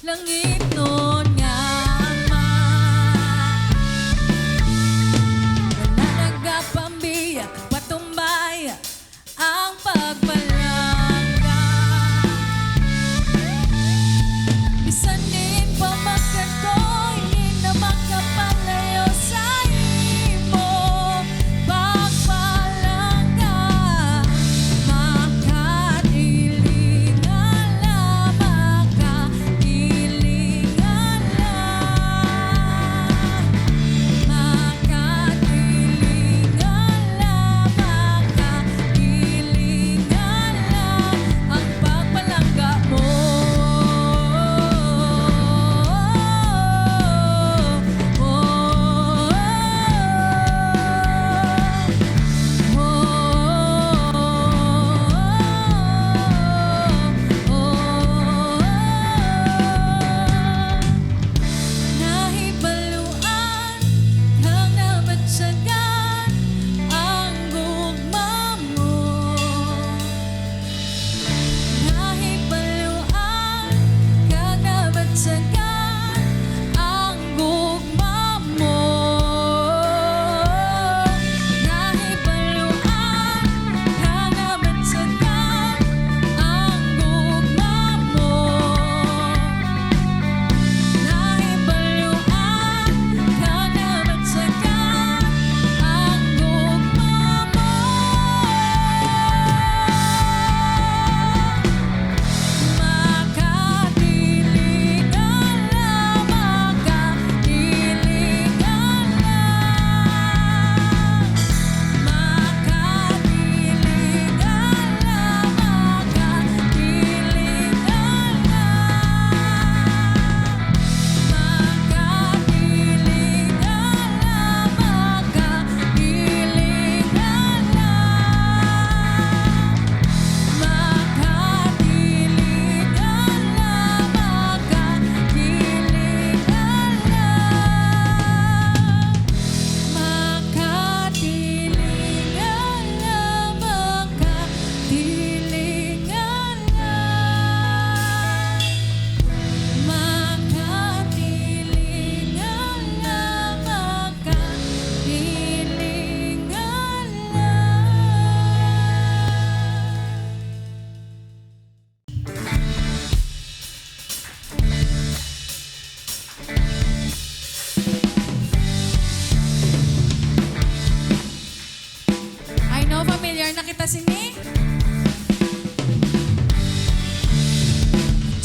Langit nun nga ma, wala nagapambiyak, patumbaya ang pagbalangga. Bisan din pamakat ko, hindi na makapalayo sa imo pagbalangga. Familiar na kita sini?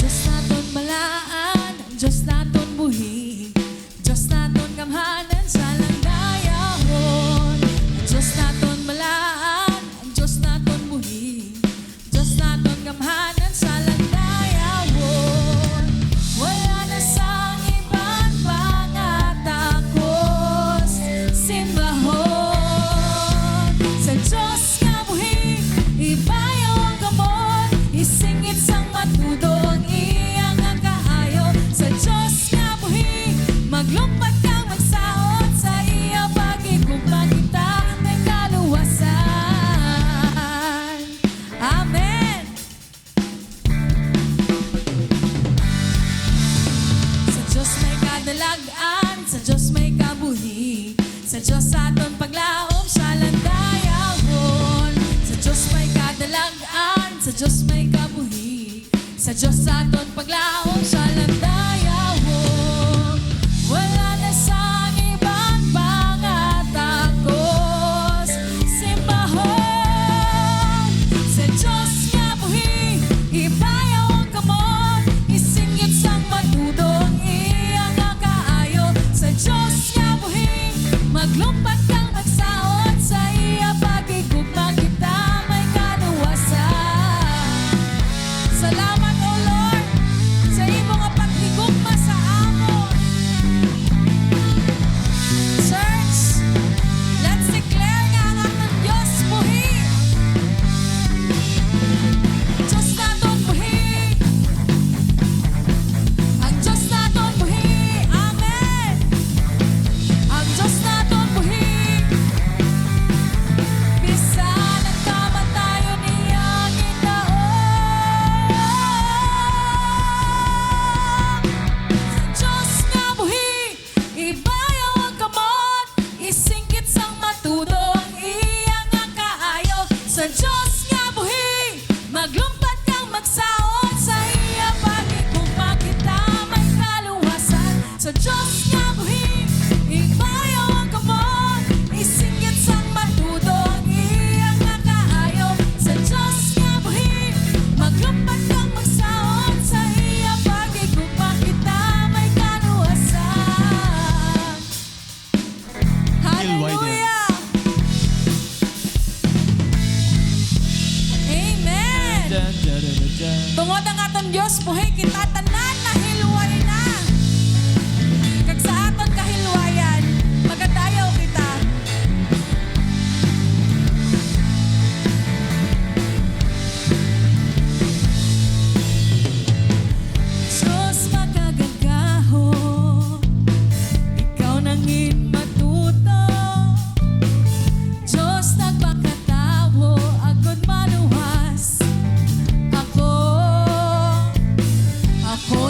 Diyos naton balaan, Diyos naton buhi, Diyos naton kamhanan sa langdayahon. Diyos naton balaan, Diyos naton buhi, Diyos naton kamhanan sa langdayahon. Wala na sang ibang pangatakos, simbahon sa Diyos. Ibayaw ang kamot, isingit sang matudo ang iyang ang kaayo. Sa Diyos nga buhi, maglumpat kang magsaot sa iya pag-igugma kita may kaluwasan. Amen. Sa Diyos aton paglaom sa landayahon. Sa Diyos may kadalagan, sa Diyos may kabuhi. Sa Diyos aton paglaom sa landayahon. Wala na sa ibang pangatakos. Simbahon sa Diyos nga buhi. Ibayaw ang kamot, isingit sang matudong iya nga kaayo. Sa Diyos nga buhi, maglumpat kang magsaot. Sa iya pagigugma kita may kaluwasan. Salamat o Lord sa imo nga paghigugma sa amon. Church, let's declare nga ang atong Diyos buhi. Diyos naton buhi. Ang Diyos naton buhi. Amen. Ang Diyos naton buhi. Bisan ang kamatayon iyang ginaon. Sa Diyos nga buhi, ibayaw ang kamot, isingkit sang matudong iya nga kaayo. Sa Diyos nga buhi, maglumpat kang magsaot. Sa iya pagigugma kita may kaluwasan. Sa Diyos nga buhi, ibayaw ang kamot, isingkit sang matudong iya nga kaayo. Sa Diyos nga buhi, maglumpat kang magsaot. Sa iya pagigugma kita may kaluwasan. Hallelujah! Amen! Dun, dun, dun, dun, dun. Tungod ang aton Diyos, buhay kita tanan na hilway na. Kag sa aton kahilwayan, magadayaw kita. Diyos makagagahon, ikaw nangin matuto. Diyos nagpakatawo, agod maluwas. Ako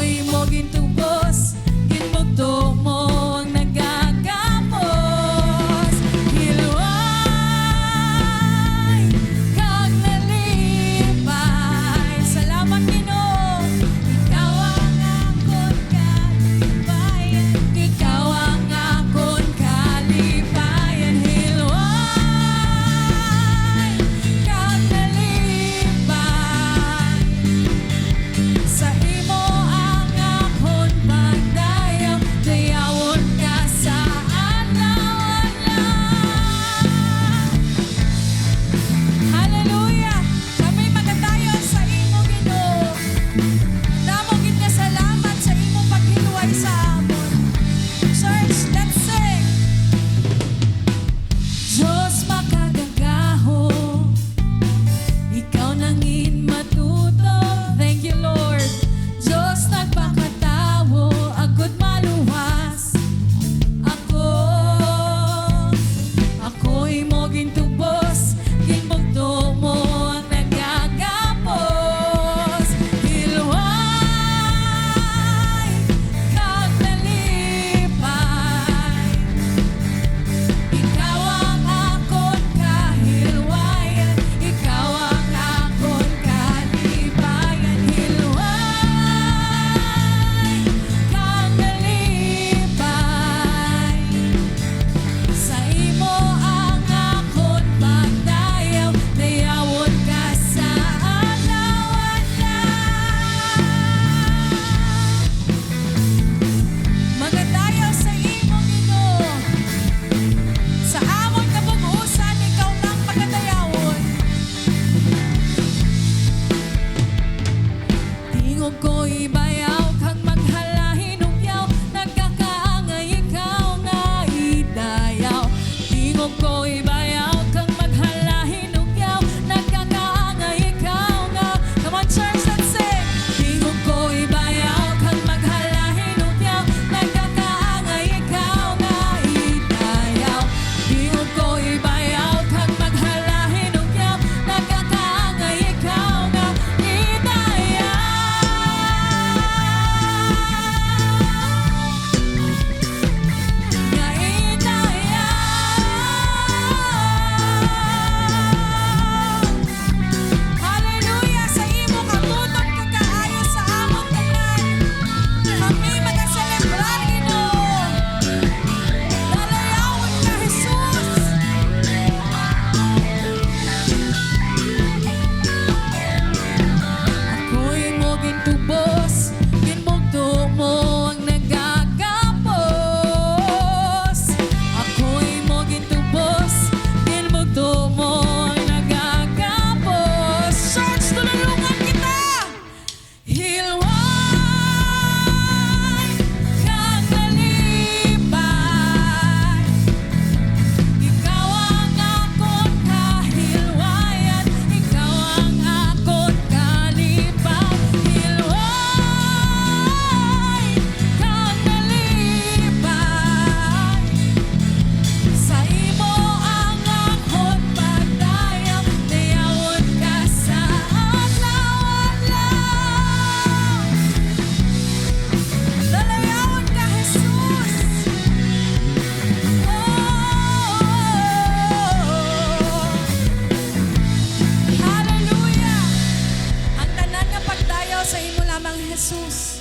Jesus.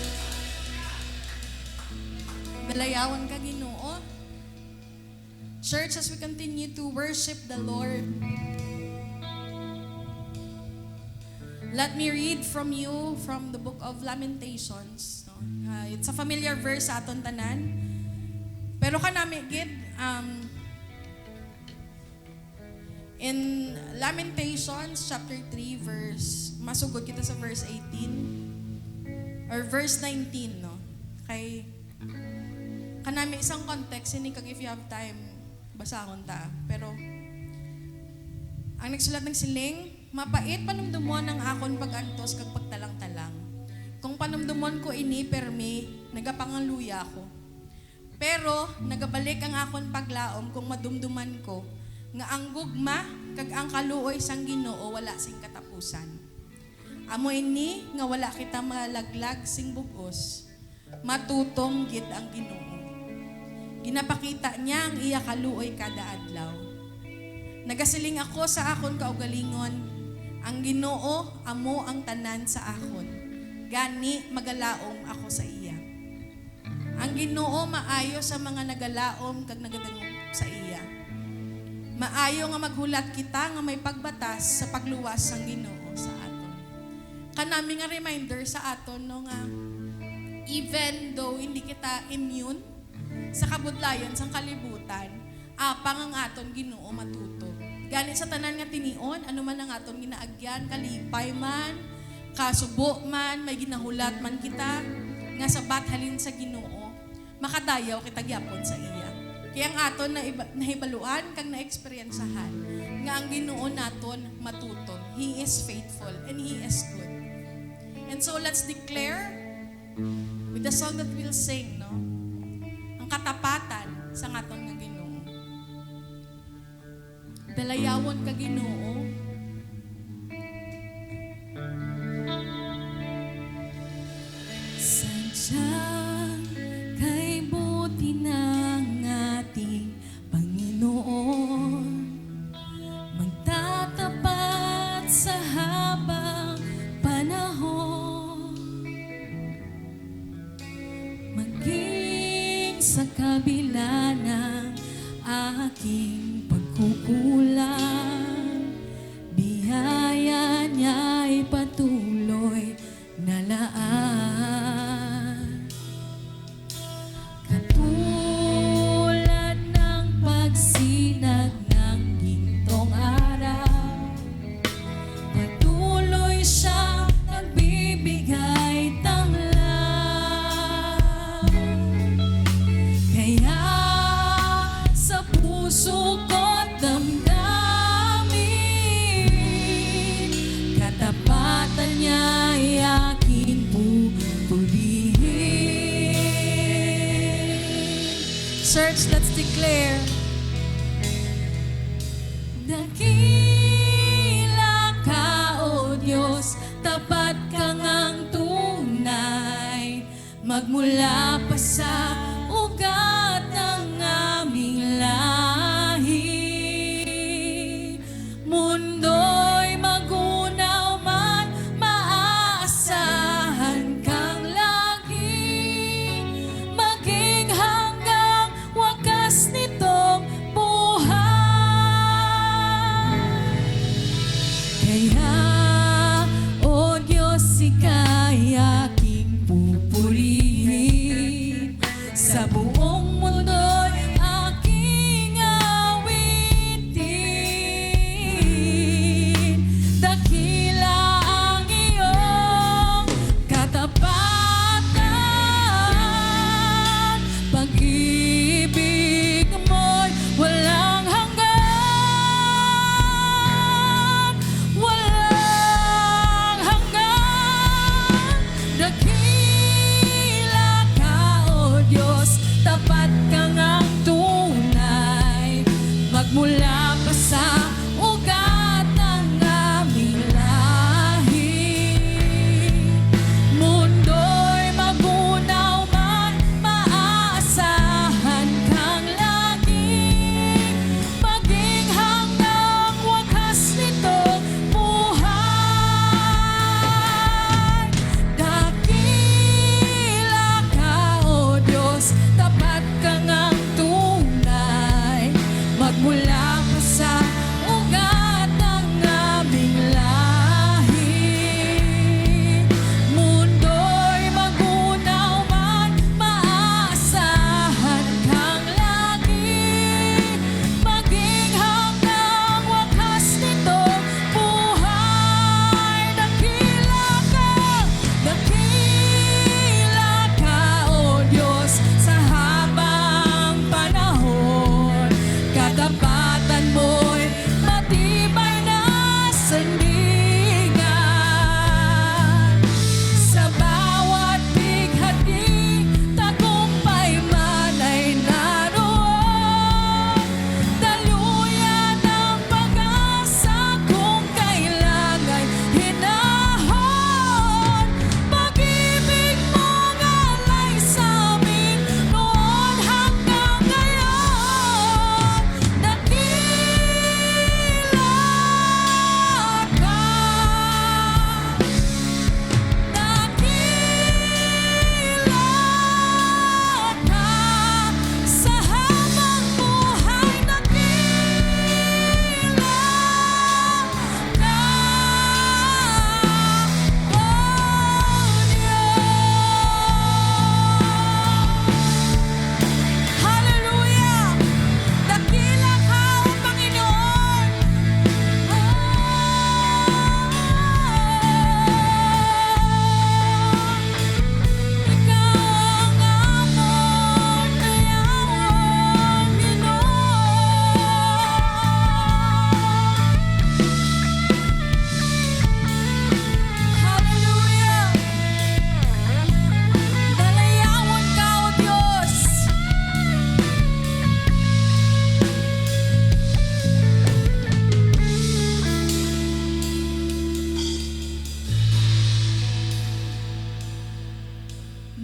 Dalayawan ka, Ginoo. Church, as we continue to worship the Lord, let me read from you from the book of Lamentations. No? It's a familiar verse sa aton tanan. Pero kanami gid in Lamentations chapter 3 verse masugod kita sa verse 18 or verse 19, no. Kay kanami isang context ini kag if you have time basahon ta. Pero ang nagsulat ng siling, mapait panumdumon ang akon pagantos kag pagtalang-talang. Kung panumdumon ko ini permi, nagapangaluya ko. Pero nagabalik ang akon paglaom kung madumduman ko nga ang gugma kag ang kaluoy sang Ginoo wala sing katapusan. Amo ini nga wala kita malaglag sing bugos, matutong gid ang Ginoo. Ginapakita niya ang iya kaluoy kada adlaw. Nagasiling ako sa akon kaugalingon, ang Ginoo amo ang tanan sa akon. Gani magalaom ako sa iya. Ang Ginoo maayo sa mga nagalaom kag nagadangog sa iya. Maayo nga maghulat kita nga may pagbatas sa pagluwas sang Ginoo sa aton. Kanami nga reminder sa aton no nga even though hindi kita immune sa kabudlayon sang kalibutan, apang ang aton Ginoo matuto. Gani sa tanan nga tinion, ano man ang aton ginaagyan, kalipay man, kasubo man, may ginahulat man kita, nga sabat halin sa Ginoo, makadayaw kita gyapon sa iya. Kaya ang aton na nahibaluan kag na-experiencehan nga ang Ginoo naton matuto. He is faithful and He is good. And so let's declare with the song that we'll sing, no? Ang katapatan sa aton nga Ginoo. Dalayawon ka Ginoo. Sadyang kay buti ng ating Panginoon, magtatapat sa habang panahon, maging sa kabila ng aking pagkukulang, biyaya niya'y patuloy na laan. Katulad ng pagsinag ng gintong araw, patuloy siyang nagbibigay tanglaw. Kaya sa puso ko't damdamin, katapatan niya'y aking pupurihin. Church, let's declare. Dakila ka, O Diyos, tapat ka ngang tunay, magmula pa sa ugat ng aming lahi. Mundo'y magunaw man, maaasahan kang lagi, maging hanggang wakas nitong buhay. Kaya, O Diyos, ika'y aking pupurihin sa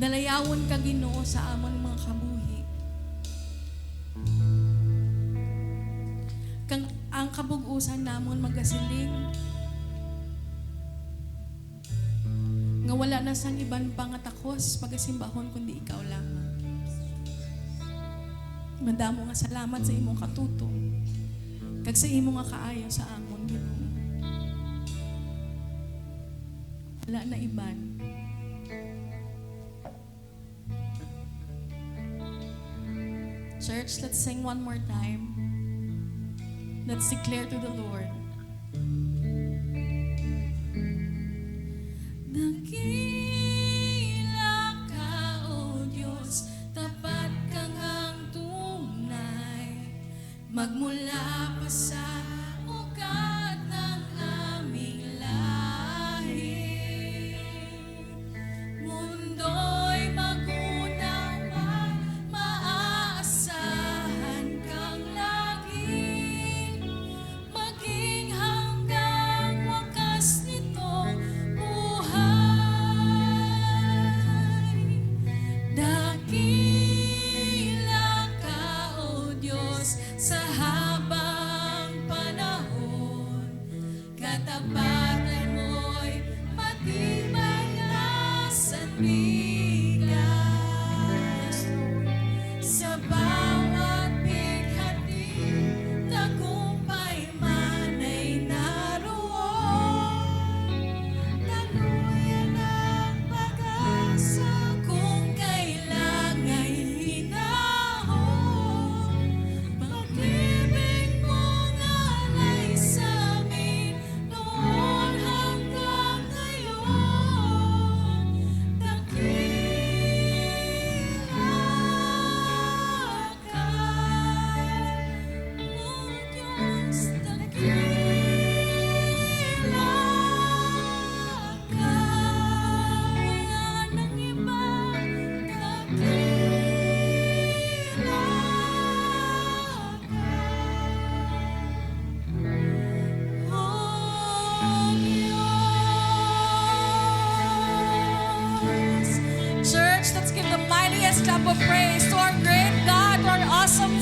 Dalayawon ka Ginoo sa amon mga kabuhi. Kang ang kabug-usan namon magasiling nga wala na sang iban pangatakos pagasimbahon kundi ikaw lamang. Madamo nga salamat sa imong katutong kag sa imong nga kaayo sa amon Ginoo. Wala na iban. Church, let's sing one more time. Let's declare to the Lord. Dakila ka, O Diyos, tapat kang ang tunay, magmula pa sa ugat ng aming lahi. Mundo'y magunawa, maaasahan kang lagi, maging hanggang wakas nitong buhay. Dakila ka, O Diyos, sa habang panahon, katapatan mo'y matibay na sandigan. Sa bawat bighati, tagumpay man ay naroon. Taluyan ang pag-asa kung kailang ay hinahon. Pag-ibig mong alay sa amin noon hanggang ngayon. Dakila ka, O Diyos, dakila ka, wala nang iba, dakila ka, O Diyos. Church, let's give the mightiest clap of praise to our great God, to our awesome